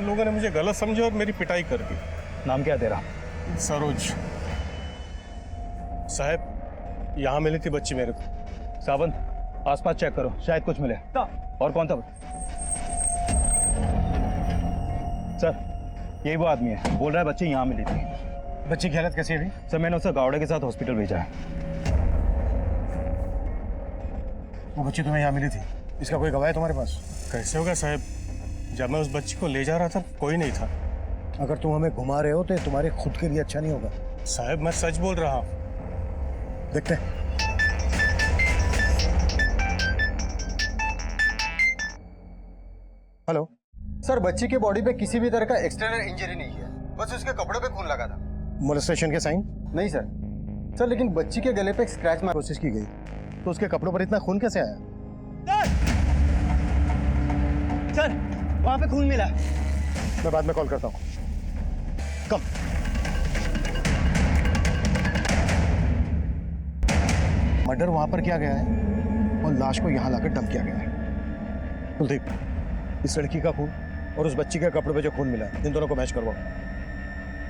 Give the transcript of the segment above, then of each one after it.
इन लोगों ने मुझे गलत समझा और मेरी पिटाई कर दी। नाम क्या है तेरा? सरोज। साहब यहाँ मिली थी बच्ची मेरे को। सावंत आसपास चेक करो, शायद कुछ मिले। और कौन था? सर यही वो आदमी है, बोल रहा है बच्ची यहाँ मिली थी। बच्ची की हालत कैसी है अभी? सर मैंने उसे गावड़े के साथ हॉस्पिटल भेजा है। वो बच्ची तुम्हें यहाँ मिली थी, इसका कोई गवाह है तुम्हारे पास? कैसे होगा साहब, जब मैं उस बच्ची को ले जा रहा था कोई नहीं था। अगर तुम हमें घुमा रहे हो तो ये तुम्हारे खुद के लिए अच्छा नहीं होगा। साहब मैं सच बोल रहा हूँ। देखते हैं। हेलो सर, बच्ची के बॉडी पे किसी भी तरह का एक्सटर्नल इंजरी नहीं है, बस उसके कपड़ों पे खून लगा था। मोलेस्टेशन के साइन? नहीं सर, लेकिन बच्ची के गले पे एक स्क्रैच मार कोशिश की गई तो उसके कपड़ों पर इतना खून कैसे आया? सर वहां पे खून मिला। मैं बाद में कॉल करता हूँ। कम। मर्डर वहां पर किया गया है और लाश को यहाँ लाकर डंप किया गया है। कुलदीप, इस लड़की का खून और उस बच्ची के कपड़ों पे जो खून मिला है, इन दोनों को मैच करवाओ।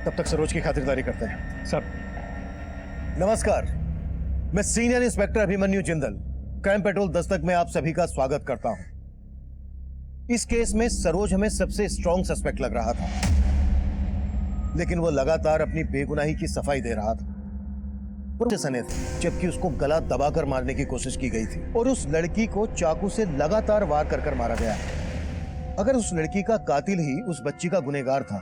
तब तक सरोज की खातिरदारी करते हैं। सर नमस्कार, मैं senior inspector Abhimanyu Jindal, crime petrol Dastak में आप सभी का स्वागत करता हूं। इस केस में सरोज हमें सबसे स्ट्रॉन्ग सस्पेक्ट लग रहा था, लेकिन वो लगातार अपनी बेगुनाही की सफाई दे रहा था। सने थे, जबकि उसको गला दबाकर मारने की कोशिश की गई थी और उस लड़की को चाकू से लगातार वार कर मारा गया। अगर उस लड़की का कातिल ही उस बच्ची का गुनहगार था,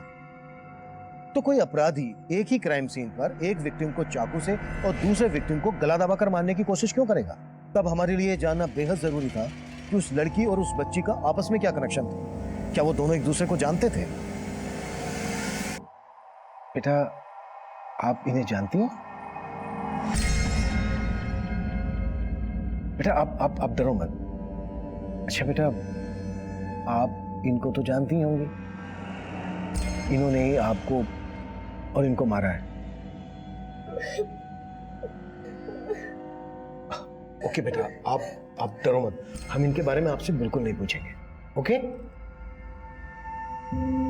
तो कोई अपराधी एक ही क्राइम सीन पर एक विक्टिम को चाकू से और दूसरे विक्टिम को गला दबाकर मारने की कोशिश क्यों करेगा? तब हमारे लिए जानना बेहद जरूरी था कि उस लड़की और उस बच्ची का आपस में क्या कनेक्शन था। क्या वो दोनों एक दूसरे को जानते थे? बेटा, आप इन्हें जानती हैं? बेटा आप डरो मत। अच्छा बेटा, आप इनको तो जानती ही होंगी। इन्होंने ही आपको और इनको मारा है। ओके बेटा, आप डरो मत। हम इनके बारे में आपसे बिल्कुल नहीं पूछेंगे। ओके?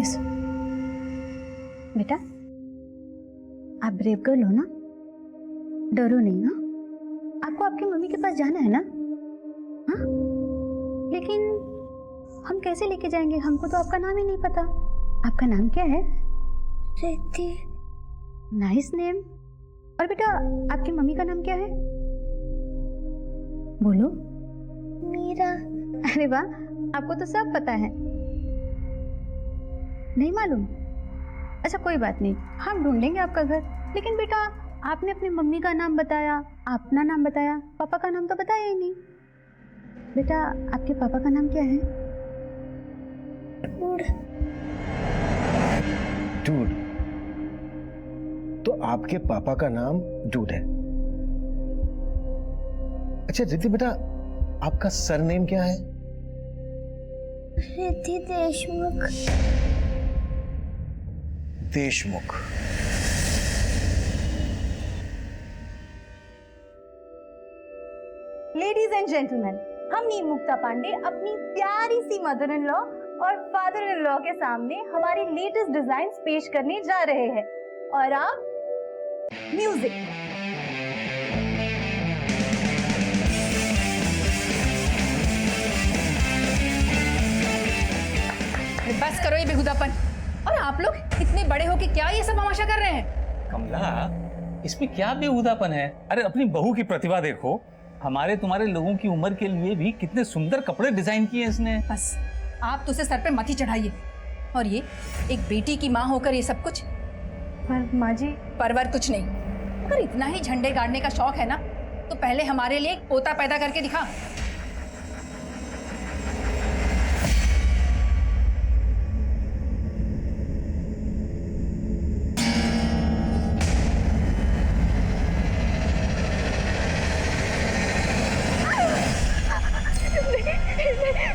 यस। बेटा आप ब्रेव गर्ल हो ना, डरो नहीं। हाँ, आपको आपकी मम्मी के पास जाना है ना? हाँ, लेकिन हम कैसे लेके जाएंगे? हमको तो आपका नाम ही नहीं पता। आपका नाम क्या है? रिद्धि। Nice name. और बेटा आपकी मम्मी का नाम क्या है? बोलो। मीरा। अरे वाह, आपको तो सब पता है। नहीं मालूम? अच्छा कोई बात नहीं, हम ढूंढेंगे आपका घर। लेकिन बेटा आपने अपनी मम्मी का नाम बताया, अपना नाम बताया, पापा का नाम तो बताया ही नहीं। बेटा आपके पापा का नाम क्या है? डूड। तो आपके पापा का नाम डूड है। अच्छा रिद्धि बेटा, आपका सरनेम क्या है? Riddhi Deshmukh. Deshmukh. Ladies and gentleman, हम नीम मुक्ता पांडे अपनी प्यारी सी मदर इन लॉ और फादर इन लॉ के सामने हमारी लेटेस्ट डिजाइन्स पेश करने जा रहे हैं। और आप म्यूजिक। बस करो ये बेहुदापन। और आप लोग इतने बड़े हो कि क्या ये सब तमाशा कर रहे हैं? कमला, इसमें क्या बेहुदापन है? अरे अपनी बहू की प्रतिभा देखो। हमारे तुम्हारे लोगों की उम्र के लिए भी कितने सुंदर कपड़े डिजाइन किए इसने। बस आप तो उसे सर पे मत ही चढ़ाइए। और ये एक बेटी की माँ होकर ये सब कुछ? पर माँ जी, परवर कुछ नहीं। अगर इतना ही झंडे गाड़ने का शौक है ना, तो पहले हमारे लिए एक पोता पैदा करके दिखा।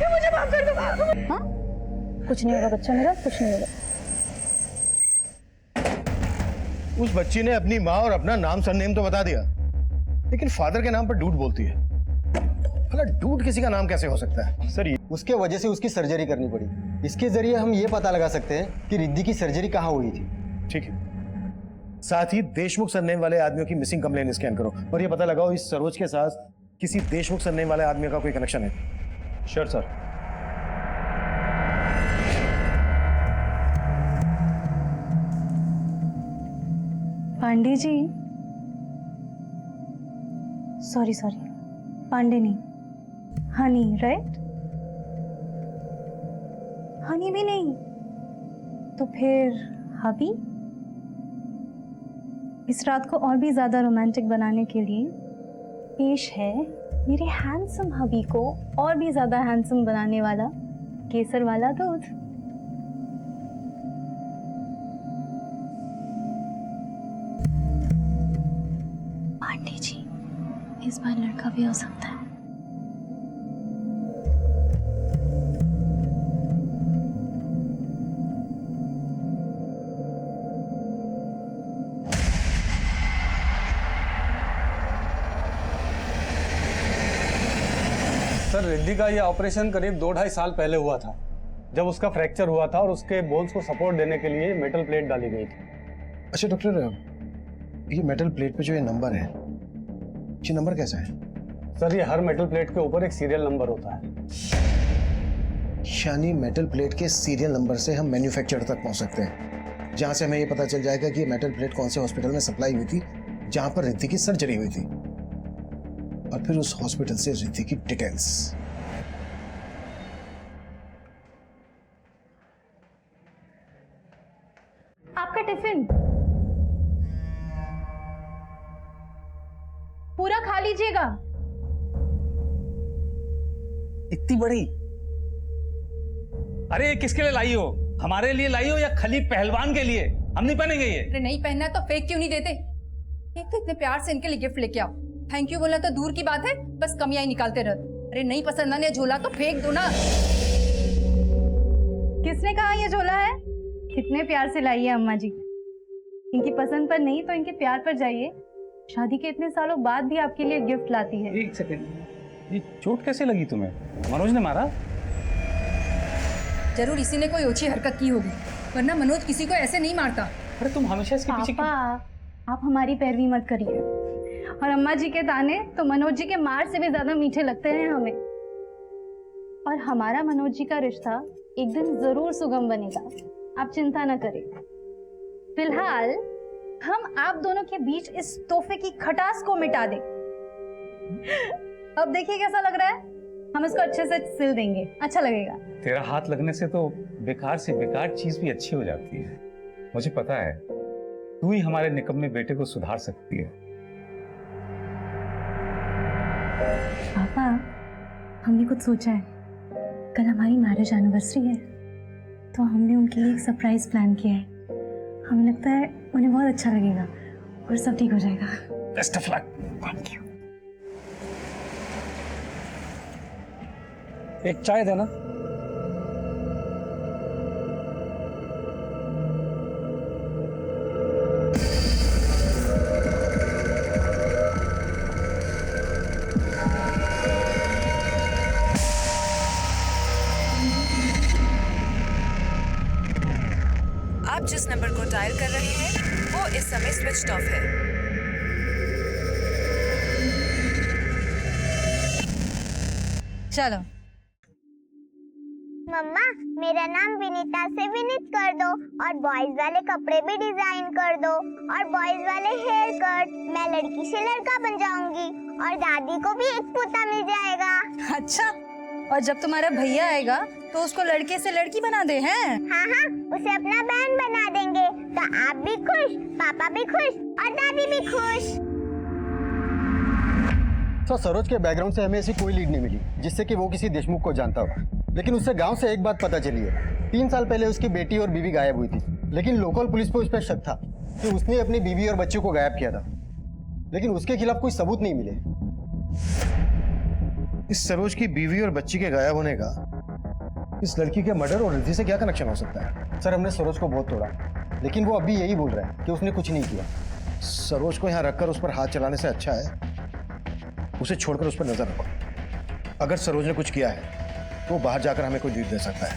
मुझे माफ कर दो। हाँ, कुछ नहीं होगा बच्चा मेरा, कुछ नहीं होगा। उस बच्ची ने अपनी माँ और अपना नाम सरनेम तो बता दिया, लेकिन फादर के नाम पर डूड बोलती है। भला डूड किसी का नाम कैसे हो सकता है? सर उसके वजह से उसकी सर्जरी करनी पड़ी। इसके जरिए हम ये पता लगा सकते हैं कि रिद्धि की सर्जरी कहाँ हुई थी। ठीक है। साथ ही देशमुख सरनेम वाले आदमियों की मिसिंग कंप्लेन स्कैन करो और ये पता लगाओ इस सरोज के साथ किसी देशमुख सरनेम वाले आदमी का कोई कनेक्शन है। Sure sir. Pandey ji, sorry Pandey नहीं, हनी, राइट? हनी भी नहीं तो फिर हबी? इस रात को और भी ज्यादा रोमांटिक बनाने के लिए पेश है मेरे हैंडसम हबी को और भी ज्यादा हैंडसम बनाने वाला केसर वाला दूध। पांडे जी, इस बार लड़का भी हो सकता है। सर, रिद्धि का ये ऑपरेशन करीब 2-2.5 साल पहले हुआ था, जब उसका फ्रैक्चर हुआ था और उसके बोन्स को सपोर्ट देने के लिए मेटल प्लेट डाली गई थी। अच्छा डॉक्टर, ये मेटल प्लेट पे जो ये नंबर है, ये नंबर कैसा है? सर, ये हर मेटल प्लेट के ऊपर एक सीरियल नंबर होता है। यानी मेटल प्लेट के सीरियल नंबर से हम मैन्युफैक्चरर तक पहुंच सकते हैं, जहां से हमें ये पता चल जाएगा कि ये मेटल प्लेट कौन से हॉस्पिटल में सप्लाई हुई थी जहां पर रिद्धि की सर्जरी हुई थी, और फिर उस हॉस्पिटल से रिद्धि की डिटेल्स। आपका टिफिन पूरा खा लीजिएगा। इतनी बड़ी? अरे ये किसके लिए लाई हो? हमारे लिए लाई हो या खली पहलवान के लिए? हम नहीं पहनेंगे ये। अरे नहीं पहनना तो फेंक क्यों नहीं देते? एक तो इतने प्यार से इनके लिए गिफ्ट लेके आओ, थैंक यू बोलना तो दूर की बात है, बस कमियां ही निकालते रहते। अरे नहीं पसंद आने झोला तो फेंक दो ना। किसने कहा ये झोला है? कितने प्यार से लाई है अम्मा जी। इनकी पसंद पर नहीं तो इनके प्यार पर जाइए। शादी के इतने सालों बाद भी आपके लिए गिफ्ट लाती है। एक सेकंड, ये चोट कैसे लगी तुम्हें? मनोज ने मारा? जरूर इसी ने कोई ओछी हरकत की होगी, वरना मनोज किसी को ऐसे नहीं मारता। अरे तुम हमेशा इसके पीछे पापा, आप हमारी पैरवी मत करिए। और अम्मा जी के ताने तो मनोज जी के मार से भी ज्यादा मीठे लगते हैं हमें। और हमारा मनोज जी का रिश्ता एक दिन जरूर सुगम बनेगा, आप चिंता न करें। फिलहाल हम आप दोनों के बीच इस तोहफे की खटास को मिटा दें। अब देखिए कैसा लग रहा है, हम इसको अच्छे से सिल देंगे, अच्छा लगेगा। तेरा हाथ लगने से तो बेकार से बेकार चीज भी अच्छी हो जाती है। मुझे पता है तू ही हमारे निकम्मे बेटे को सुधार सकती है। पापा, हमने कुछ सोचा है। कल हमारी मैरिज एनिवर्सरी है, तो हमने उनके लिए एक सरप्राइज प्लान किया है। हमें लगता है उन्हें बहुत अच्छा लगेगा और सब ठीक हो जाएगा। Best of luck. Thank you. एक चाय देना। आप जिस नंबर को डायल कर रहे हैं वो इस समय स्विच्ड ऑफ है। चलो मम्मा, मेरा नाम विनीता से विनीत कर दो और बॉयज वाले कपड़े भी डिजाइन कर दो और बॉयज वाले हेयर कट। मैं लड़की से लड़का बन जाऊंगी और दादी को भी एक पोता मिल जाएगा। अच्छा, और जब तुम्हारा भैया आएगा तो उसको लड़के से लड़की बना दे हैं? हाँ हाँ, उसे अपना बहन बना देंगे, तो आप भी खुश, पापा भी खुश और दादी भी खुश। तो सरोज के बैकग्राउंड से हमें ऐसी कोई लीड नहीं मिली जिससे कि वो किसी देशमुख को जानता हो। लेकिन उससे गांव से एक बात पता चली है, 3 साल पहले उसकी बेटी और बीवी गायब हुई थी, लेकिन लोकल पुलिस को उस पर शक था कि उसने अपनी बीवी और बच्चों को गायब किया था, लेकिन उसके खिलाफ कोई सबूत नहीं मिले। इस सरोज की बीवी और बच्ची के गायब होने का इस लड़की के मर्डर और रिद्धि से क्या कनेक्शन हो सकता है? सर, हमने सरोज को बहुत तोड़ा, लेकिन वो अभी यही बोल रहा है कि उसने कुछ नहीं किया। सरोज को यहाँ रखकर उस पर हाथ चलाने से अच्छा है उसे छोड़कर उस पर नजर रखो। अगर सरोज ने कुछ किया है तो बाहर जाकर हमें कोई लीड दे सकता है।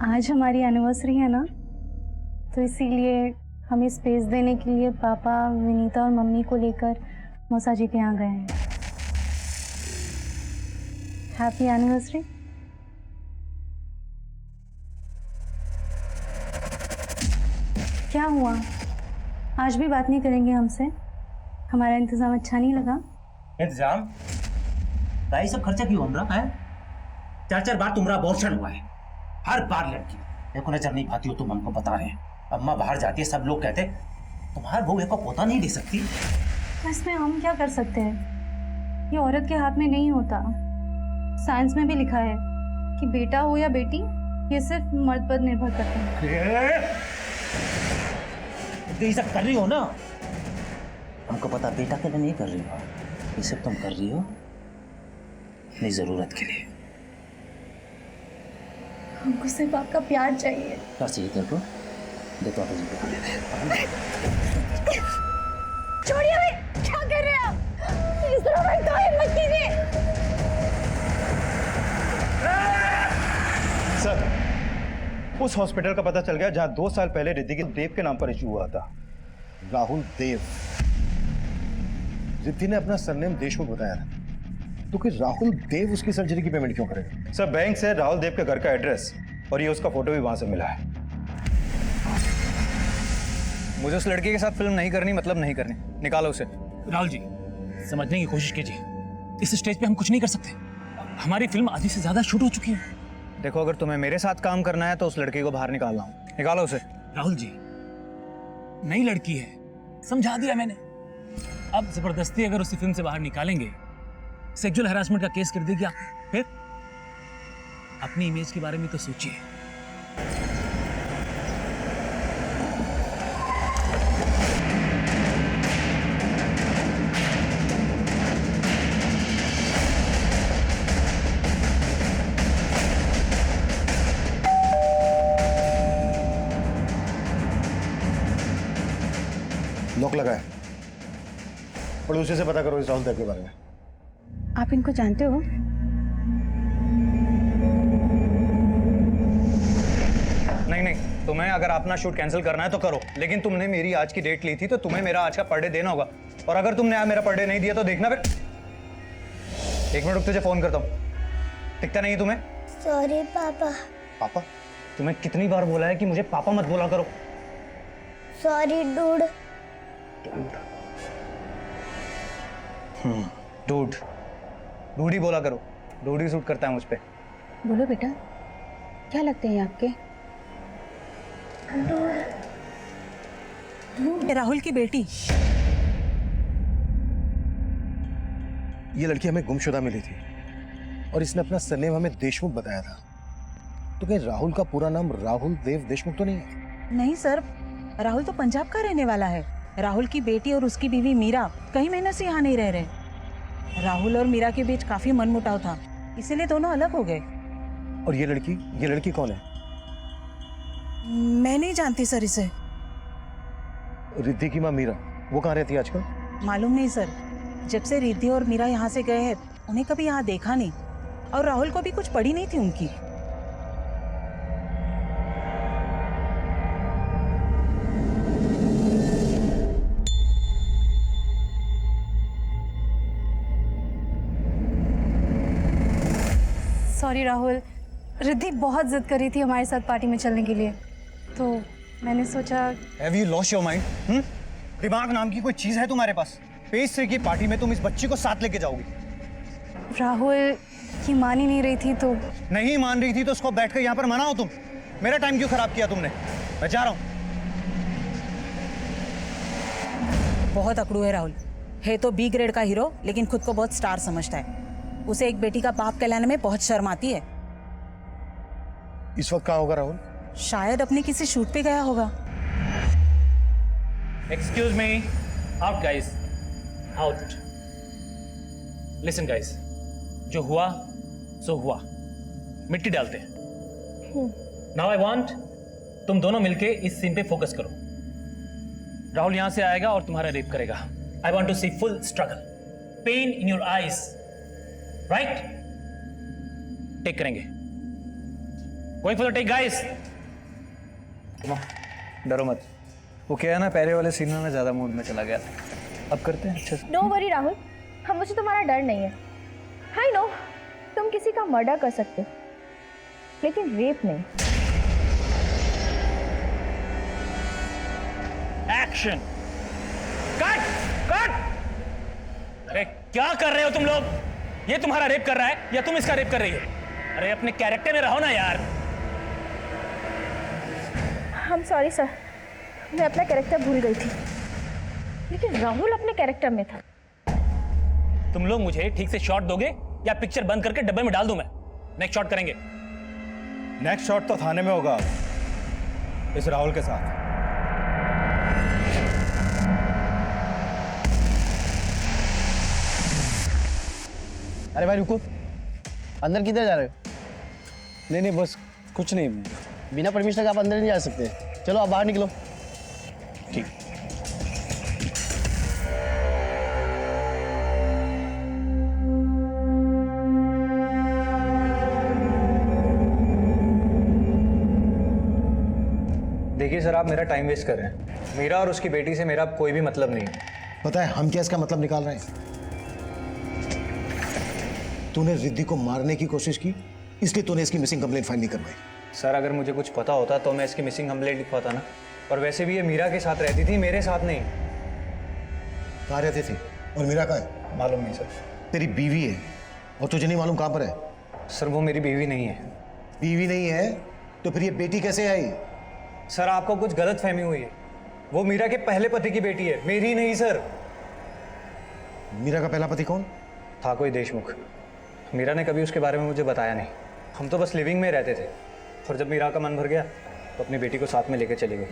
आज हमारी एनिवर्सरी है ना, तो इसीलिए हमें स्पेस देने के लिए पापा विनीता और मम्मी को लेकर मौसा जी के यहाँ गए हैं। Happy anniversary. क्या हुआ, आज भी बात नहीं करेंगे हमसे? हमारा इंतजाम अच्छा नहीं लगा? इंतजाम भाई सब खर्चा क्यों हम रहा है? 4 बार तुम्हारा अबॉर्शन हुआ है, हर बार लड़की देखो नजर नहीं पाती हो तुम, हमको बता रहे हैं। अम्मा बाहर जाती है, सब लोग कहते तुम्हारे बहू को पोता नहीं दे सकती। तो इसमें हम क्या कर सकते हैं? ये औरत के हाथ में नहीं होता। साइंस में भी लिखा है कि बेटा हो या बेटी, ये सिर्फ मर्द पर निर्भर करते हैं। ये सब कर रही हो ना, हमको पता बेटा के लिए नहीं कर रही हो, ये सब तुम कर रही हो अपनी जरूरत के लिए। हमको सिर्फ आपका प्यार चाहिए। क्या चाहिए तेरे को? देखो आप छोड़िए भाई, क्या कर रहे हैं आप? इस तरह भाई काहे मत कीजिए। सर, उस हॉस्पिटल का पता चल गया जहां 2 साल पहले रिद्धि के देव के नाम पर इशू हुआ था। राहुल देव। रिद्धि ने अपना सरनेम देशमुख बताया था, तो कि राहुल देव उसकी सर्जरी की पेमेंट क्यों करेगा? सर, बैंक से राहुल देव के घर का एड्रेस और ये उसका फोटो भी वहां से मिला है। मुझे उस लड़की के साथ फिल्म नहीं करनी, मतलब नहीं करनी। निकालो उसे। राहुल जी, समझने की कोशिश कीजिए, इस स्टेज पे हम कुछ नहीं कर सकते। हमारी फिल्म आधी से ज्यादा शूट हो चुकी है। देखो, अगर तुम्हें मेरे साथ काम करना है तो उस लड़की को बाहर निकालना हो। निकालो उसे। राहुल जी, नई लड़की है, समझा दिया मैंने। अब जबरदस्ती अगर उसे फिल्म से बाहर निकालेंगे, सेक्सुअल हरासमेंट का केस कर देगी आप, फिर अपनी इमेज के बारे में तो सोचिए। लॉक लगा है, पड़ोसी से पता करो इस राहुल देव के बारे में। आप इनको जानते हो? नहीं, तुम्हें अगर अपना शूट कैंसिल करना है तो करो, लेकिन तुमने मेरी आज की डेट ली थी तो तुम्हें मेरा आज का पर डे देना होगा। और अगर तुमने आज मेरा पर डे नहीं दिया तो देखना फिर। 1 मिनट रुक, तुझे फोन करता हूँ। दिखता नहीं है तुम्हें? सॉरी पापा। पापा? तुम्हें कितनी बार बोला है कि मुझे पापा मत बोला करो। Sorry dude. डूड ही बोला करो, डूड ही सूट करता है मुझ पे। बोलो बेटा, क्या लगते हैं आपके? राहुल की बेटी। ये लड़की हमें गुमशुदा मिली थी और इसने अपना सरनेम हमें देशमुख बताया था, तो कहीं राहुल का पूरा नाम राहुल देव देशमुख तो नहीं है? नहीं सर, राहुल तो पंजाब का रहने वाला है। राहुल की बेटी और उसकी बीवी मीरा कई महीनों से यहाँ नहीं रह रहे। राहुल और मीरा के बीच काफी मनमुटाव था, इसीलिए दोनों अलग हो गए। और ये लड़की कौन है? मैं नहीं जानती सर इसे। रिद्धि की माँ मीरा, वो कहाँ रहती है आजकल? मालूम नहीं सर, जब से रिद्धि और मीरा यहाँ से गए हैं उन्हें कभी यहाँ देखा नहीं, और राहुल को भी कुछ पड़ी नहीं थी उनकी। सॉरी राहुल, रिद्धि बहुत जिद कर रही थी हमारे साथ पार्टी में चलने के लिए, तो मैंने सोचा। Have you lost your mind? दिमाग नाम की कोई चीज है तुम्हारे पास? पेज से की पार्टी में तुम इस बच्ची को साथ लेके जाओगी? राहुल की मान ही नहीं रही थी तो। नहीं मान रही थी तो उसको बैठकर यहाँ पर मनाओ तुम। मेरा टाइम क्यों खराब किया तुमने? मैं जा रहा हूँ। बहुत अकड़ू है राहुल, है तो बी ग्रेड का हीरो, लेकिन खुद को बहुत स्टार समझता है। उसे एक बेटी का बाप कहलाने में बहुत शर्म आती है। इस वक्त कहाँ होगा राहुल? शायद अपने किसी शूट पे गया होगा। Excuse me, out guys, out. Listen guys, जो हुआ सो हुआ, मिट्टी डालते हैं। नाउ आई वांट तुम दोनों मिलके इस सीन पे फोकस करो। राहुल यहां से आएगा और तुम्हारा रेप करेगा। I want to see full struggle, pain in your eyes, right? Take करेंगे। Going for the take guys. डरो मत, वो क्या है ना, पहले वाले सीन में मैं ज्यादा मूड में चला गया था। अब करते हैं अच्छे से। नो वरी राहुल, हम मुझे तुम्हारा डर नहीं है। आई नो तुम किसी का मर्डर कर सकते हो, लेकिन रेप नहीं। Action, cut cut. अरे क्या कर रहे हो तुम लोग? ये तुम्हारा रेप कर रहा है या तुम इसका रेप कर रही है? अरे अपने कैरेक्टर में रहो ना यार। I'm sorry सर, मैं अपना कैरेक्टर भूल गई थी, लेकिन राहुल अपने कैरेक्टर में था। तुम लोग मुझे ठीक से शॉट दोगे या पिक्चर बंद करके डब्बे में डाल दूं मैं? नेक्स्ट शॉट करेंगे। नेक्स्ट शॉट तो थाने में होगा इस राहुल के साथ। अरे भाई रुको, अंदर किधर जा रहे हो? नहीं बस कुछ नहीं। बिना परमिशन के आप अंदर नहीं जा सकते। चलो आप बाहर निकलो। ठीक। देखिए सर, आप मेरा टाइम वेस्ट कर रहे हैं। मीरा और उसकी बेटी से मेरा कोई भी मतलब नहीं है। पता है हम क्या इसका मतलब निकाल रहे हैं? तूने रिद्धि को मारने की कोशिश की, इसलिए तूने इसकी मिसिंग कंप्लेंट फाइल नहीं करवाई। सर अगर मुझे कुछ पता होता तो मैं इसकी मिसिंग कंप्लेंट लिखवाता ना। और वैसे भी ये मीरा के साथ रहती थी, मेरे साथ नहीं। कहाँ रहती थी और मीरा कहाँ है? मालूम नहीं सर। तेरी बीवी है और तुझे नहीं मालूम कहाँ पर है? सर वो मेरी बीवी नहीं है। बीवी नहीं है तो फिर ये बेटी कैसे आई? सर आपको कुछ गलत फहमी हुई है। वो मीरा के पहले पति की बेटी है, मेरी नहीं सर। मीरा का पहला पति कौन था? कोई देशमुख। मीरा ने कभी उसके बारे में मुझे बताया नहीं। हम तो बस लिविंग में रहते थे, और जब मीरा का मन भर गया तो अपनी बेटी को साथ में लेकर चली गई।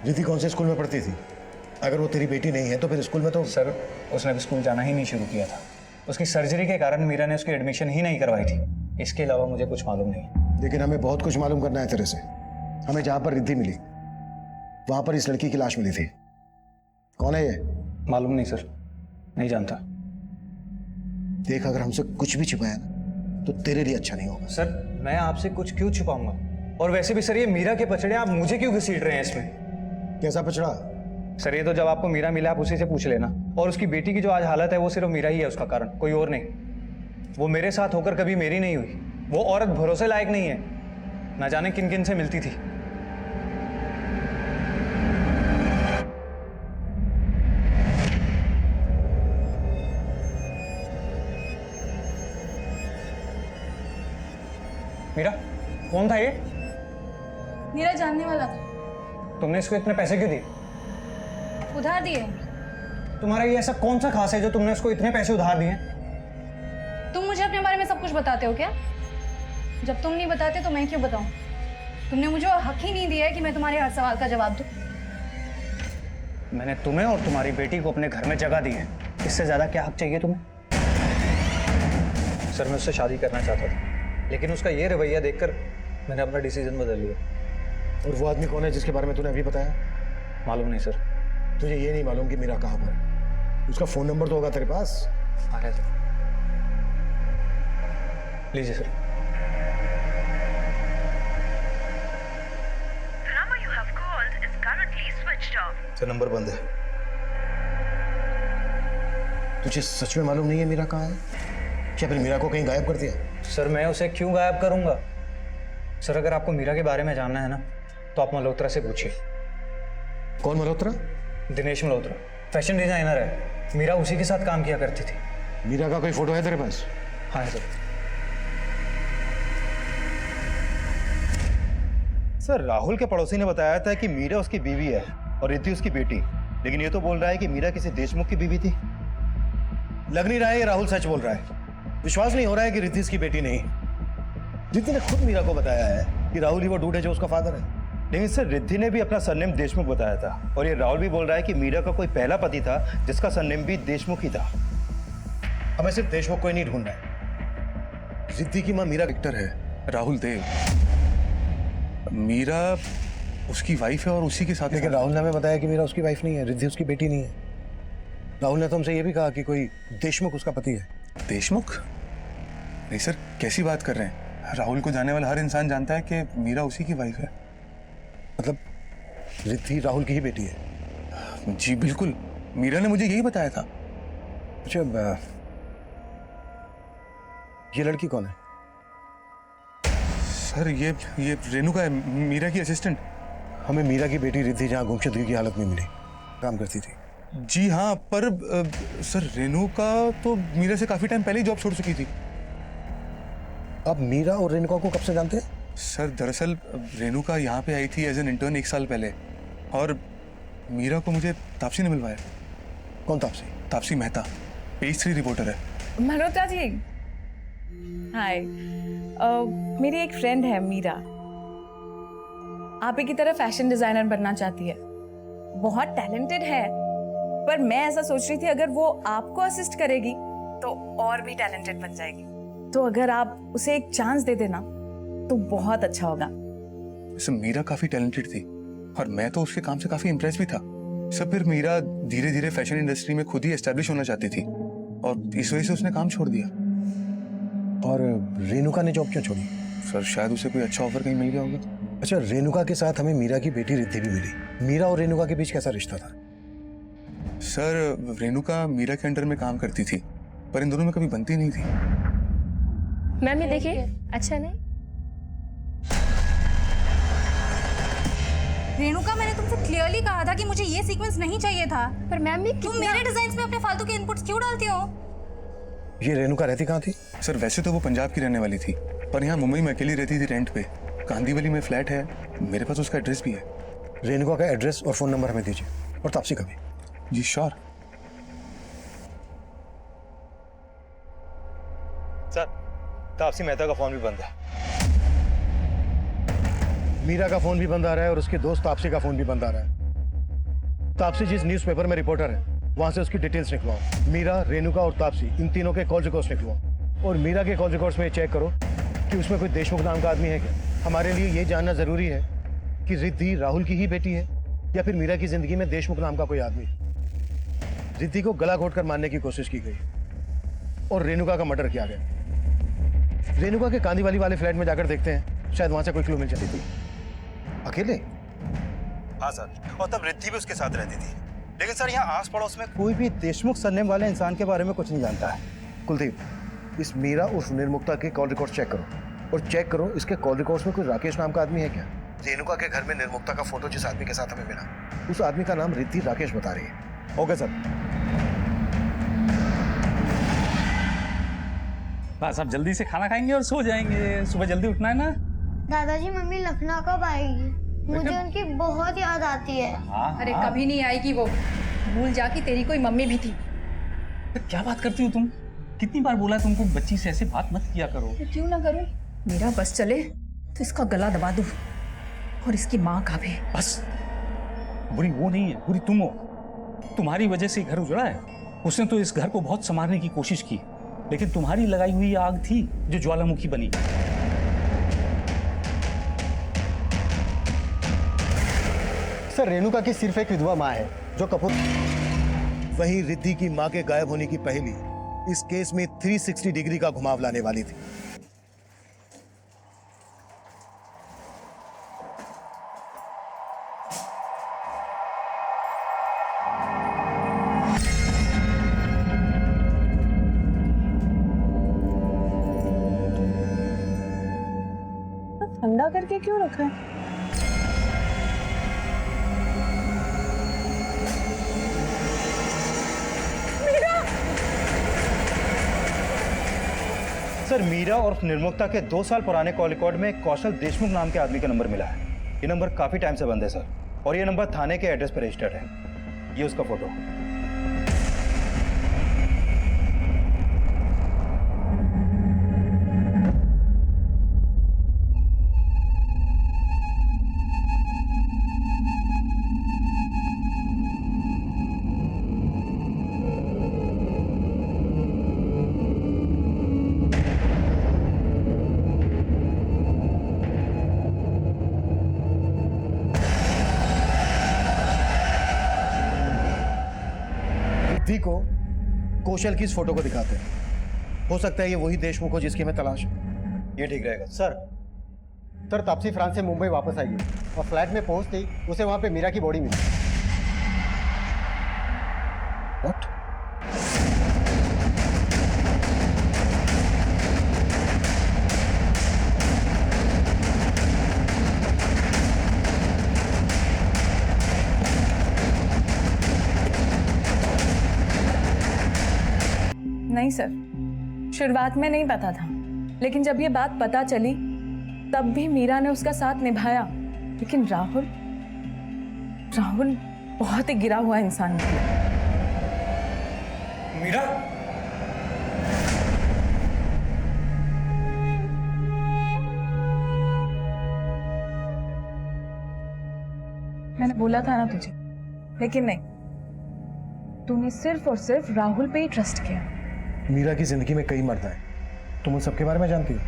रिद्धि कौन से स्कूल में पढ़ती थी? अगर वो तेरी बेटी नहीं है तो फिर स्कूल में तो... सर उसने भी स्कूल जाना ही नहीं शुरू किया था। उसकी सर्जरी के कारण मीरा ने उसकी एडमिशन ही नहीं करवाई थी। इसके अलावा मुझे कुछ मालूम नहीं। लेकिन हमें बहुत कुछ मालूम करना है तेरे से। हमें जहाँ पर रिद्धि मिली वहाँ पर इस लड़की की लाश मिली थी। कौन है ये? मालूम नहीं सर, नहीं जानता। देख अगर हमसे कुछ भी छिपाया ना तो तेरे लिए अच्छा नहीं होगा। सर मैं आपसे कुछ क्यों छुपाऊंगा? और वैसे भी सर ये मीरा के पचड़े आप मुझे क्यों घसीट रहे हैं इसमें? कैसा पचड़ा? सर ये तो जब आपको मीरा मिला आप उसी से पूछ लेना। और उसकी बेटी की जो आज हालत है वो सिर्फ मीरा ही है उसका कारण, कोई और नहीं। वो मेरे साथ होकर कभी मेरी नहीं हुई। वो औरत भरोसे लायक नहीं है, ना जाने किन किन से मिलती थी। मीरा कौन था ये? मेरा जानने वाला था। तुमने इसको इतने पैसे क्यों दिए? उधार दिए। तुम्हारा ये ऐसा कौन सा खास है जो तुमने उसको इतने पैसे उधार दिए? तुम मुझे अपने बारे में सब कुछ बताते हो क्या? जब तुम नहीं बताते तो मैं क्यों बताऊं? तुमने मुझे हक ही नहीं दिया है कि मैं तुम्हारे हर सवाल का जवाब दूं। मैंने तुम्हें और तुम्हारी बेटी को अपने घर में जगह दी है, इससे ज्यादा क्या हक चाहिए तुम्हें? सर मैं उससे शादी करना चाहता था, लेकिन उसका ये रवैया देखकर मैंने अपना डिसीजन बदल लिया। और वो आदमी कौन है जिसके बारे में तूने अभी बताया? मालूम नहीं सर। तुझे ये नहीं मालूम कि मीरा कहाँ पर है? उसका फोन नंबर तो होगा तेरे पास? आ रहा है सर, लीजिए सर। सर नंबर बंद है। तुझे सच में मालूम नहीं है मीरा कहाँ है? क्या फिर मीरा को कहीं गायब कर दिया? सर मैं उसे क्यों गायब करूंगा? सर अगर आपको मीरा के बारे में जानना है ना तो आप मल्होत्रा से पूछिए। कौन मल्होत्रा? दिनेश मल्होत्रा, फैशन डिजाइनर है। मीरा उसी के साथ काम किया करती थी। मीरा का कोई फोटो है तेरे पास? हाँ सर। सर राहुल के पड़ोसी ने बताया था कि मीरा उसकी बीवी है और रिद्धि उसकी बेटी, लेकिन ये तो बोल रहा है कि मीरा किसी देशमुख की बीवी थी। लग नहीं रहा है ये राहुल सच बोल रहा है। विश्वास नहीं हो रहा है कि रिद्धि इसकी बेटी नहीं। रिद्धि ने खुद मीरा को बताया है कि राहुल ही वो डूड है जो उसका फादर है। लेकिन सर रिद्धि ने भी अपना सरनेम देशमुख बताया था, और ये राहुल भी बोल रहा है कि मीरा का कोई पहला पति था जिसका सरनेम भी देशमुख ही था। हमें सिर्फ देशमुख को ही नहीं ढूंढना है। रिद्धि की माँ मीरा एक्टर है। राहुल देव, मीरा उसकी वाइफ है और उसी के साथ। लेकिन राहुल ने हमें बताया कि मीरा उसकी वाइफ नहीं है, रिद्धि उसकी बेटी नहीं है। राहुल ने तो हमसे ये भी कहा कि कोई देशमुख उसका पति है। देशमुख? नहीं सर, कैसी बात कर रहे हैं? राहुल को जाने वाला हर इंसान जानता है कि मीरा उसी की वाइफ है। मतलब रिद्धि राहुल की ही बेटी है? जी बिल्कुल, मीरा ने मुझे यही बताया था। अच्छा, ये लड़की कौन है? सर ये रेणुका है, मीरा की असिस्टेंट। हमें मीरा की बेटी रिद्धि जहाँ गुमशुदगी की हालत में मिली, काम करती थी। जी हाँ, पर सर रेणुका तो मीरा से काफी टाइम पहले ही जॉब छोड़ चुकी थी। आप मीरा और रेणुका को कब से जानते हैं? सर दरअसल रेणुका यहाँ पे आई थी एज एन इंटर्न 1 साल पहले, और मीरा को मुझे तापसी ने मिलवाया। कौन तापसी? तापसी मेहता, पेज 3 रिपोर्टर है। मल्होत्रा जी, हाय। मेरी एक फ्रेंड है मीरा, आप ही की तरह फैशन डिजाइनर बनना चाहती है। बहुत टैलेंटेड है, पर मैं ऐसा सोच रही थी अगर वो आपको असिस्ट करेगी तो और भी टैलेंटेड बन जाएगी। तो अगर आप उसे एक चांस दे देना तो बहुत अच्छा होगा। सर मीरा काफी टैलेंटेड थी और मैं तो उसके काम से काफी इम्प्रेस भी था। सब फिर मीरा धीरे धीरे फैशन इंडस्ट्री में खुद ही एस्टेब्लिश होना चाहती थी और इस वजह से उसने काम छोड़ दिया। और रेणुका ने जॉब क्यों छोड़ी? सर शायद उसे कोई अच्छा ऑफर कहीं मिल गया होगा। अच्छा, रेणुका के साथ हमें मीरा की बेटी रिद्धि भी मिली। मीरा और रेणुका के बीच कैसा रिश्ता था? सर रेणुका मीरा के अंडर में काम करती थी, पर इन दोनों में कभी बनती नहीं थी। मैम ये देखिए, अच्छा नहीं? रेणुका, मैंने तुमसे क्लियरली कहा था कि मुझे ये सीक्वेंस नहीं चाहिए था। पर मैम ये तुम मेरे डिजाइन्स में अपने फालतू के इनपुट्स क्यों डालती हो? ये रेणुका रहती कहाँ थी? सर वैसे तो वो पंजाब की रहने वाली थी, पर यहाँ मुंबई में अकेली रहती थी रेंट पे। कांदीवली में फ्लैट है, मेरे पास उसका एड्रेस भी है। रेणुका का एड्रेस और फोन नंबर हमें दीजिए, और तापसी का भी। जी श्योर। सर तापसी मेहता का फोन भी बंद है। मीरा का फोन भी बंद आ रहा है और उसके दोस्त तापसी का फोन भी बंद आ रहा है। तापसी जिस न्यूज़पेपर में रिपोर्टर है वहां से उसकी डिटेल्स निकलवाओ। मीरा, रेणुका और तापसी, इन तीनों के कॉल रिकॉर्ड्स निकलवाओ। और मीरा के कॉल रिकॉर्ड्स में चेक करो कि उसमें कोई देशमुख नाम का आदमी है क्या। हमारे लिए ये जानना जरूरी है कि रिद्धि राहुल की ही बेटी है या फिर मीरा की जिंदगी में देशमुख नाम का कोई आदमी। रिद्धि को गला घोट कर मारने की कोशिश की गई और रेणुका का मर्डर किया गया। रेणुका के कांदीवाली वाले फ्लैट में जाकर देखते हैं, शायद वहां से कोई क्लू मिल जाती थी। अकेले? हाँ सर, और तब रिद्धि भी उसके साथ रहती थी। लेकिन सर यहाँ आस पड़ोस में कोई भी देशमुख सरनेम वाले इंसान के बारे में कुछ नहीं जानता है। कुलदीप, इस मीरा उस निर्मुक्ता के कॉल रिकॉर्ड चेक करो, और चेक करो इसके कॉल रिकॉर्ड्स में कोई राकेश नाम का आदमी है क्या। रेणुका के घर में निर्मुक्ता का फोटो जिस आदमी के साथ हमें मिला, उस आदमी का नाम रिद्धि राकेश बता रही है। Okay sir. बस अब जल्दी से खाना खाएंगे और सो जाएंगे, सुबह जल्दी उठना है ना। दादाजी मम्मी लखनऊ कब आएगी? मुझे उनकी बहुत याद आती है। अरे कभी नहीं आएगी वो, भूल जा कि तेरी कोई मम्मी भी थी। क्या बात करती हो तुम? कितनी बार बोला तुमको बच्ची से ऐसे बात मत किया करो। तो क्यों ना करूं? मेरा बस चले तो इसका गला दबा दूं, और इसकी माँ का भी। बस, बुरी वो नहीं है, बुरी तुम हो। तुम्हारी वजह से घर उजड़ा है। उसने तो इस घर को बहुत संवारने की कोशिश की, लेकिन तुम्हारी लगाई हुई आग थी जो ज्वालामुखी बनी। सर रेणुका की सिर्फ एक विधवा माँ है जो कपूर। वहीं रिद्धि की मां के गायब होने की पहली इस केस में 360 डिग्री का घुमाव लाने वाली थी। ठंडा करके क्यों रखा है? सर मीरा और निर्मुक्ता के 2 साल पुराने कॉल रिकॉर्ड में कौशल देशमुख नाम के आदमी का नंबर मिला है। ये नंबर काफी टाइम से बंद है सर, और ये नंबर थाने के एड्रेस पर रजिस्टर्ड है। ये उसका फोटो। रिद्धि को कौशल की इस फोटो को दिखाते हैं। हो सकता है ये वही देशमुख हो जिसकी हमें तलाश है। ये ठीक रहेगा। सर तापसी फ्रांस से मुंबई वापस आएगी और फ्लैट में पहुंचते ही उसे वहां पे मीरा की बॉडी मिली। व्हाट? नहीं सर, शुरुआत में नहीं पता था, लेकिन जब ये बात पता चली तब भी मीरा ने उसका साथ निभाया। लेकिन राहुल बहुत ही गिरा हुआ इंसान निकला। मीरा, मैंने बोला था ना तुझे, लेकिन नहीं, तूने सिर्फ और सिर्फ राहुल पे ही ट्रस्ट किया। मीरा की जिंदगी में कई मर्द हैं, तुम उन सबके बारे में जानती हो?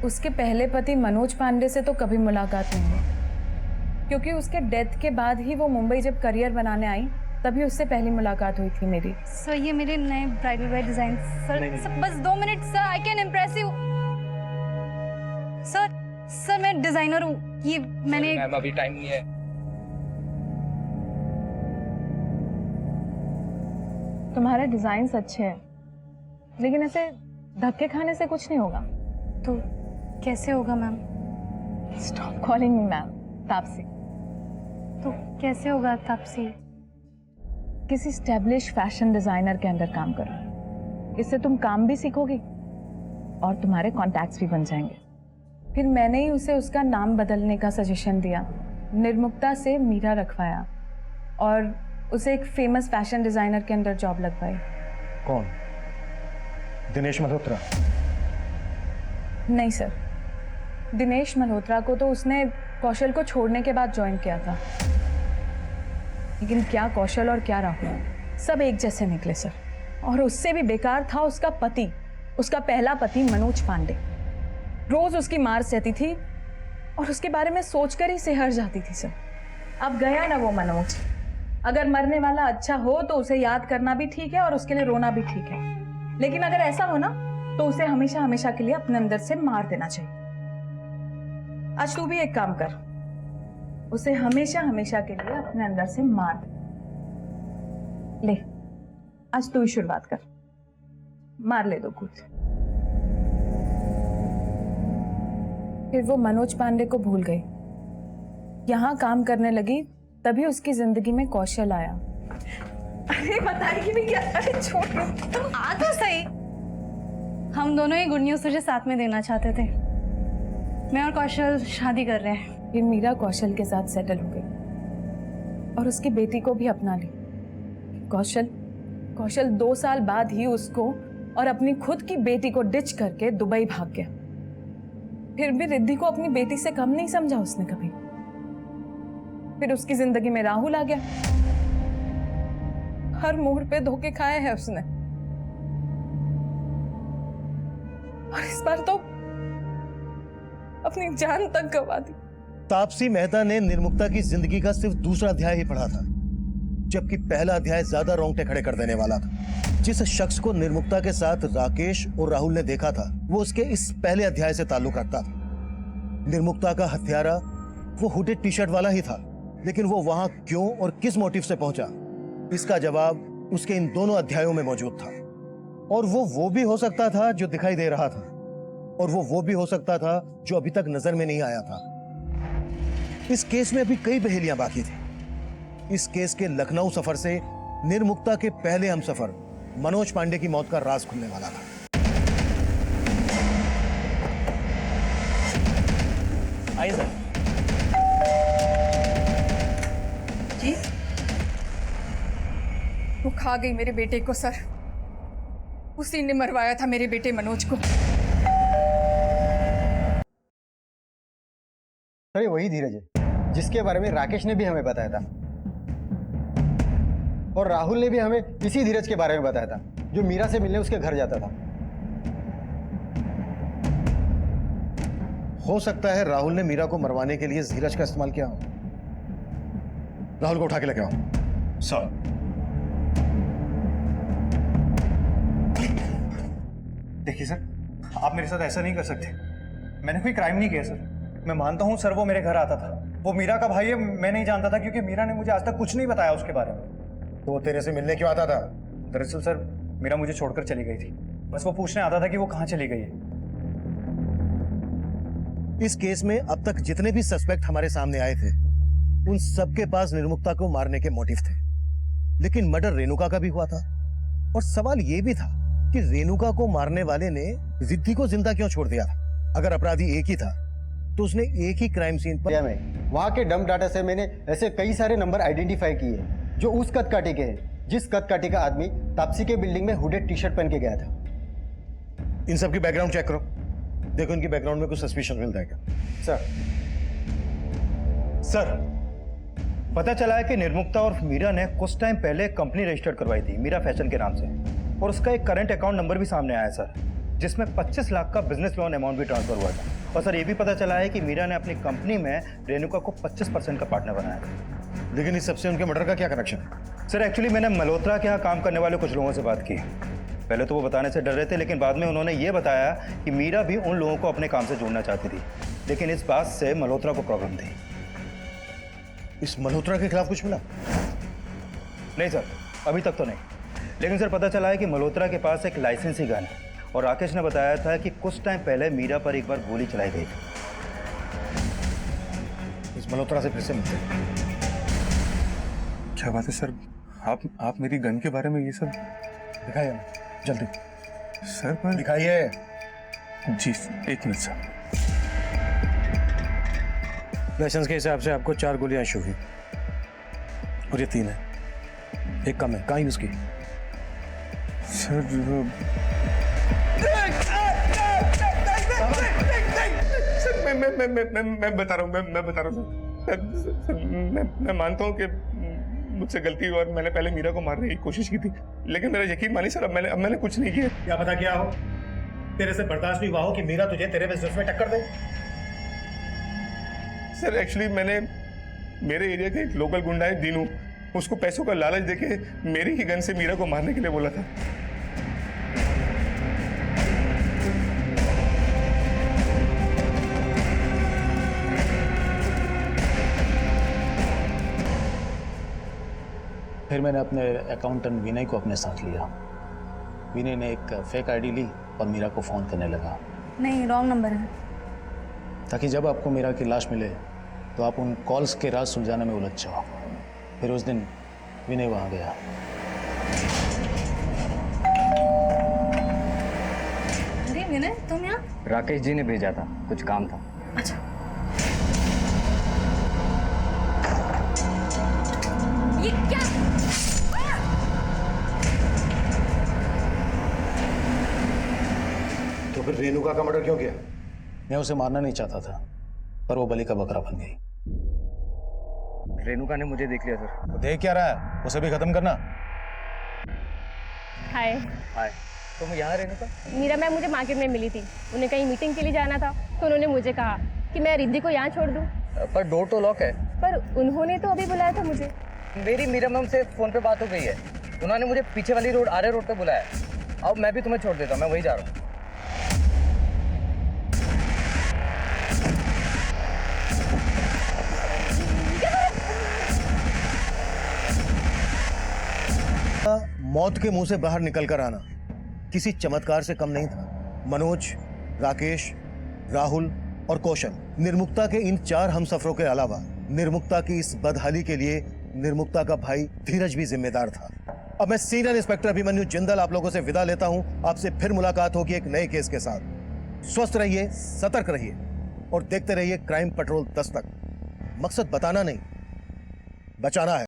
उसके पहले पति मनोज पांडे से तो कभी मुलाकात नहीं हुई, क्योंकि उसके डेथ के बाद ही वो मुंबई जब करियर बनाने आई तभी उससे पहली मुलाकात हुई थी मेरी। सर ये मेरे नए ब्राइडल वेयर डिजाइन। सर बस 2 minute sir, I can impress you. Sir मैं डिजाइनर हूँ, ये मैंने अभी टाइम नहीं है। तुम्हारे डिजाइन अच्छे हैं, लेकिन ऐसे धक्के खाने से कुछ नहीं होगा। तो कैसे होगा ma'am? Stop calling me ma'am, Taapsee. तो कैसे होगा तापसी? किसी स्टैब्लिश फैशन डिजाइनर के अंडर काम करो, इससे तुम काम भी सीखोगी और तुम्हारे कॉन्टैक्ट्स भी बन जाएंगे। फिर मैंने ही उसे उसका नाम बदलने का सजेशन दिया, निर्मुक्ता से मीरा रखवाया और उसे एक फेमस फैशन डिजाइनर के अंदर जॉब लगवाई। कौन? दिनेश मल्होत्रा? नहीं सर, दिनेश मल्होत्रा को तो उसने कौशल को छोड़ने के बाद ज्वाइन किया था, लेकिन क्या कौशल और क्या राहुल, सब एक जैसे निकले सर। और उससे भी बेकार था उसका पति, उसका पहला पति मनोज पांडे। रोज उसकी मार सहती थी और उसके बारे में सोचकर ही सिहर जाती थी सर। अब गया ना वो मनोज। अगर मरने वाला अच्छा हो तो उसे याद करना भी ठीक है और उसके लिए रोना भी ठीक है, लेकिन अगर ऐसा हो ना तो उसे हमेशा हमेशा के लिए अपने अंदर से मार देना चाहिए। आज तू भी एक काम कर, उसे हमेशा हमेशा के लिए अपने अंदर से मार दे। ले, आज तू ही शुरुआत कर, मार ले दो कुछ। फिर वो मनोज पांडे को भूल गई, यहां काम करने लगी, तभी उसकी जिंदगी में कौशल आया। अरे बताएगी भी क्या? अरे छोड़, तुम आ तो सही। हम दोनों ही गुड न्यूज तुझे साथ में देना चाहते थे। मैं और कौशल शादी कर रहे हैं। फिर मीरा कौशल के साथ सेटल हो गई और उसकी बेटी को भी अपना ली। कौशल 2 साल बाद ही उसको और अपनी खुद की बेटी को डिच करके दुबई भाग गया। फिर भी रिद्धि को अपनी बेटी से कम नहीं समझा उसने कभी। फिर उसकी जिंदगी में राहुल आ गया। हर मोड़ पे धोखे खाए हैं उसने, और इस बार तो अपनी जान तक गंवा दी। तापसी मेहता ने निर्मुक्ता की जिंदगी का सिर्फ दूसरा अध्याय ही पढ़ा था, जबकि पहला अध्याय ज्यादा रोंगटे खड़े कर देने वाला था। जिस शख्स को निर्मुक्ता के साथ राकेश और राहुल ने देखा था, वो उसके इस पहले अध्याय से ताल्लुक रखता था। निर्मुक्ता का हत्यारा वो हुडेड टी शर्ट वाला ही था, लेकिन वो वहां क्यों और किस मोटिव से पहुंचा, इसका जवाब उसके इन दोनों अध्यायों में मौजूद था। और वो भी हो सकता था जो दिखाई दे रहा था, और वो भी हो सकता था जो अभी तक नजर में नहीं आया था। इस केस में अभी कई पहेलियां बाकी थी। इस केस के लखनऊ सफर से निर्मुक्ता के पहले हमसफर मनोज पांडे की मौत का राज खुलने वाला था। आइए सर। जी, वो खा गई मेरे बेटे को सर। उसी ने मरवाया था मेरे बेटे मनोज को। सर ये वही धीरज है जिसके बारे में राकेश ने भी हमें बताया था, और राहुल ने भी हमें इसी धीरज के बारे में बताया था जो मीरा से मिलने उसके घर जाता था। हो सकता है राहुल ने मीरा को मरवाने के लिए धीरज का इस्तेमाल किया हो। राहुल को उठा के लेके आओ। सर, देखिए सर, आप मेरे साथ ऐसा नहीं कर सकते। मैंने कोई क्राइम नहीं किया सर। मैं मानता हूँ सर वो मेरे घर आता था, वो मीरा का भाई है, मैं नहीं जानता था क्योंकि मीरा ने मुझे आज तक कुछ नहीं बताया उसके बारे में। तो वो तेरे से मिलने क्यों आता था? दरअसल सर मीरा मुझे छोड़कर चली गई थी, बस वो पूछने आता था कि वो कहाँ चली गई है। इस केस में अब तक जितने भी सस्पेक्ट हमारे सामने आए थे उन सबके पास निर्मुक्ता को मारने के मोटिव थे, लेकिन मर्डर रेणुका का भी हुआ था। और सवाल यह भी था कि रेणुका को मारने वाले ने रिद्धि को जिंदा क्यों छोड़ दिया? अगर अपराधी एक ही था तो उसने एक ही क्राइम सीन पर वहां के डंप डाटा से मैंने ऐसे कई सारे नंबर आइडेंटिफाई किए जो उस कदकाठी के हैं जिस कदकाठी का आदमी तापसी के बिल्डिंग में हुडेड टी शर्ट पहन के गया था। इन सब की बैकग्राउंड चेक करो, देखो इनकी बैकग्राउंड में कुछ सस्पिशन मिलता है क्या? सर, पता चला है कि निर्मुक्ता और मीरा ने कुछ टाइम पहले कंपनी रजिस्टर्ड करवाई थी मीरा फैशन के नाम से, और उसका एक करंट अकाउंट नंबर भी सामने आया सर, जिसमें 25 लाख का बिजनेस लोन अमाउंट भी ट्रांसफर हुआ था। और सर ये भी पता चला है कि मीरा ने अपनी कंपनी में रेणुका को 25% का पार्टनर बनाया था। लेकिन इस सबसे उनके मर्डर का क्या कनेक्शन है? सर एक्चुअली मैंने मल्होत्रा के यहाँ काम करने वाले कुछ लोगों से बात की। पहले तो वो बताने से डर रहे थे, लेकिन बाद में उन्होंने ये बताया कि मीरा भी उन लोगों को अपने काम से जोड़ना चाहती थी, लेकिन इस बात से मल्होत्रा को प्रॉब्लम थी। इस मल्होत्रा के खिलाफ कुछ मिला? नहीं सर, अभी तक तो नहीं, लेकिन सर पता चला है कि मल्होत्रा के पास एक लाइसेंसी गन है, और राकेश ने बताया था कि कुछ टाइम पहले मीरा पर एक बार गोली चलाई गई थी। इस मल्होत्रा से फिर से मिलते हैं। क्या बात है सर, आप मेरी गन के बारे में ये सब दिखाइए हमें, जल्दी सर। पर दिखाइए। जी एक मिनट सर। लाइसेंस के हिसाब से आपको 4 गोलियां इशू हुई और ये 3 है, एक कम है। कहाँ यूज की? सर मैं बता रहा हूँ, मैं बता रहा हूँ सर, मैं मानता हूँ कि मुझसे गलती हुई और मैंने पहले मीरा को मारने की कोशिश की थी, लेकिन मेरा यकीन मानिए सर, अब मैंने कुछ नहीं किया। क्या पता क्या हो, तेरे से बर्दाश्त नहीं हुआ हो कि मीरा तुझे तेरे बिजनेस में टक्कर दे। सर एक्चुअली मैंने मेरे एरिया का एक लोकल गुंडा है दीनू, उसको पैसों का लालच देके मेरी ही गन से मीरा को मारने के लिए बोला था। फिर मैंने अपने अकाउंटेंट विनय को अपने साथ लिया। विनय ने एक फेक आईडी ली और मीरा को फ़ोन करने लगा। नहीं, रॉन्ग नंबर है। ताकि जब आपको मीरा की लाश मिले तो आप उन कॉल्स के राज सुलझाने में उलझ जाओ। फिर उस दिन विनय वहाँ गया। अरे विनय, तुम यहाँ? राकेश जी ने भेजा था, कुछ काम था। अच्छा। ये क्या? तो फिर रेणुका का मर्डर क्यों किया? मैं उसे मारना नहीं चाहता था, पर वो बलि का बकरा बन गई। रेणुका ने मुझे देख लिया सर। तो देख क्या रहा है, उसे भी खत्म करना। हाय। हाय, तुम यहाँ रेणुका? मीरा मैम मुझे मार्केट में मिली थी, उन्हें कहीं मीटिंग के लिए जाना था, तो उन्होंने मुझे कहा कि मैं रिद्धि को यहाँ छोड़ दूँ। पर डोर तो लॉक है। पर उन्होंने तो अभी बुलाया था मुझे। मेरी मीरा मैम से फोन पे बात हो गई है, उन्होंने मुझे पीछे वाली रोड आर्य रोड पे बुलाया। अब मैं भी तुम्हें छोड़ देता हूँ, मैं वही जा रहा हूँ। मौत के मुंह से बाहर निकलकर आना किसी चमत्कार से कम नहीं था। मनोज, राकेश, राहुल और कौशल, निर्मुक्ता के इन 4 हमसफरों के अलावा निर्मुक्ता की इस बदहाली के लिए निर्मुक्ता का भाई धीरज भी जिम्मेदार था। अब मैं सीनियर इंस्पेक्टर अभिमन्यु जिंदल आप लोगों से विदा लेता हूं। आपसे फिर मुलाकात होगी एक नए केस के साथ। स्वस्थ रहिए, सतर्क रहिए और देखते रहिए क्राइम पेट्रोल दस्तक। मकसद बताना नहीं, बचाना है।